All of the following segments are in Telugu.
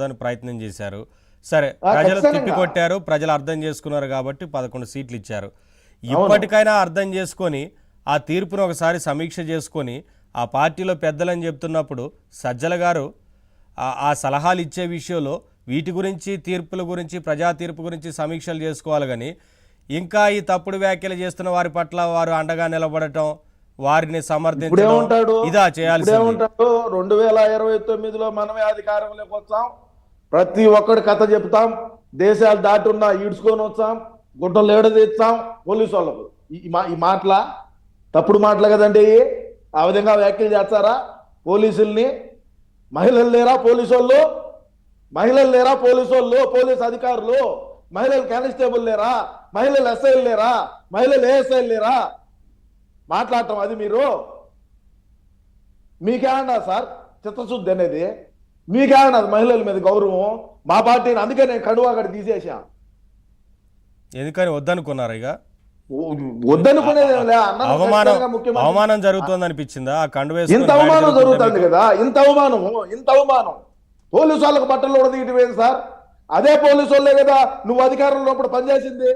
దాని ప్రయత్నం చేశారు. సరే, ప్రజలు తిప్పికొట్టారు, ప్రజలు అర్థం చేసుకున్నారు కాబట్టి 11 సీట్లు ఇచ్చారు. ఇప్పటికైనా అర్థం చేసుకొని ఆ తీర్పును ఒకసారి సమీక్ష చేసుకొని ఆ పార్టీలో పెద్దలని చెప్తున్నప్పుడు సజ్జల గారు ఆ సలహాలు ఇచ్చే విషయంలో వీటి గురించి, తీర్పుల గురించి, ప్రజా తీర్పు గురించి సమీక్షలు చేసుకోవాలి. కానీ ఇంకా ఈ తప్పుడు వ్యాఖ్యలు చేస్తున్న వారి పట్ల వారు అండగా నిలబడటం, వారిని సమర్థించడం ఇదా చేయాల్సింది. 2029లో మనమే అధికారంలోకి వచ్చాం, ప్రతి ఒక్కడి కథ చెప్తాం, దేశాలు దాటున్నా ఈడ్చుకొని వచ్చాం, గుడ్డలు ఏడదీస్తాం పోలీసు వాళ్ళకు. ఈ మాటల తప్పుడు మాటలు కదండి. ఆ విధంగా వ్యాఖ్యలు చేస్తారా పోలీసుల్ని? మహిళలు లేరా పోలీసు వాళ్ళు? మహిళలు లేరా పోలీసు వాళ్ళు? పోలీసు అధికారులు మహిళలు కానిస్టేబుల్ లేరా? మహిళలు ఎస్ఐలు లేరా? మహిళలు ఏఎస్ఐలు లేరా? మాట్లాడటం అది మీరు మీకేమన్నా సార్ చిత్తశుద్ధి అనేది? మీకేమన్నా మహిళల మీద గౌరవం? మా పార్టీని అందుకే నేను కడువా అక్కడ తీసేసా. ఎందుకని వద్దనుకున్నారు? ఇక వద్దనుకునేది అవమానం జరుగుతుంది అనిపించిందా? ఇంత అవమానం జరుగుతుంది కదా, ఇంత అవమానం పోలీసు వాళ్ళకు బట్టలు కూడా తీయటమేది సార్? అదే పోలీసు వాళ్ళే కదా నువ్వు అధికారంలో పనిచేసింది.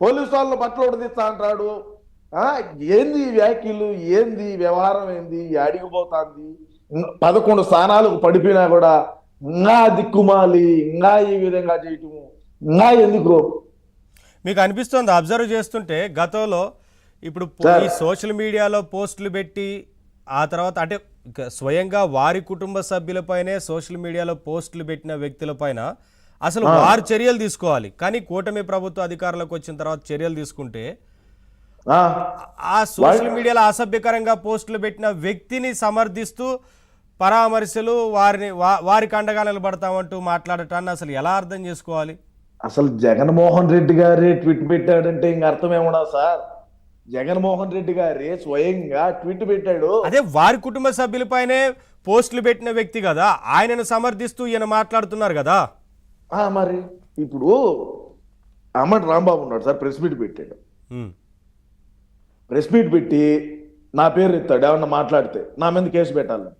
పోలీసు వాళ్ళని బట్టలు ఉడదీస్తా అంటాడు. ఏంది వ్యాఖ్యలు? ఏంది వ్యవహారం? ఏంది? అడిగిపోతాంది. 11 స్థానాలకు పడిపోయినా కూడా ఇంకా దిక్కుమాలి, ఇంకా ఈ విధంగా చేయటము ఇంకా ఎందుకు మీకు అనిపిస్తుంది? అబ్జర్వ్ చేస్తుంటే గతంలో ఇప్పుడు ఈ సోషల్ మీడియాలో పోస్టులు పెట్టి ఆ తర్వాత అంటే స్వయంగా వారి కుటుంబ సభ్యులపైనే సోషల్ మీడియాలో పోస్టులు పెట్టిన వ్యక్తులపైన అసలు వారు చర్యలు తీసుకోవాలి. కానీ కూటమి ప్రభుత్వ అధికారంలోకి వచ్చిన తర్వాత చర్యలు తీసుకుంటే ఆ సోషల్ మీడియాలో అసభ్యకరంగా పోస్టులు పెట్టిన వ్యక్తిని సమర్థిస్తూ పరామర్శలు, వారికి అండగా నిలబడతామంటూ మాట్లాడటాన్ని అసలు ఎలా అర్థం చేసుకోవాలి? అసలు జగన్మోహన్ రెడ్డి గారే ట్వీట్ పెట్టాడంటే ఇంక అర్థం ఏమన్నా సార్? జగన్మోహన్ రెడ్డి గారే స్వయంగా ట్వీట్ పెట్టాడు. అదే వారి కుటుంబ సభ్యులపైనే పోస్టులు పెట్టిన వ్యక్తి కదా, ఆయనను సమర్థిస్తూ ఈయన మాట్లాడుతున్నారు కదా. మరి ఇప్పుడు అమ్మటి రాంబాబు ఉన్నాడు సార్, ప్రెస్ మీట్ పెట్టాడు. ప్రెస్ మీట్ పెట్టి నా పేరు ఎత్తాడు, ఏమన్నా మాట్లాడితే నా మీద కేసు పెట్టాలి.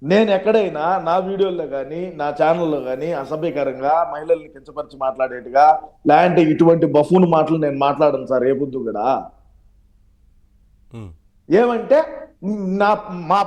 నేను ఎక్కడైనా నా వీడియోల్లో కానీ నా ఛానల్లో కానీ అసభ్యకరంగా మహిళల్ని కించపరిచి మాట్లాడేట్టుగా లేదంటే ఇటువంటి బఫూన్ మాటలు నేను మాట్లాడను సార్ ఏ పొద్దు కూడా. ఏమంటే మా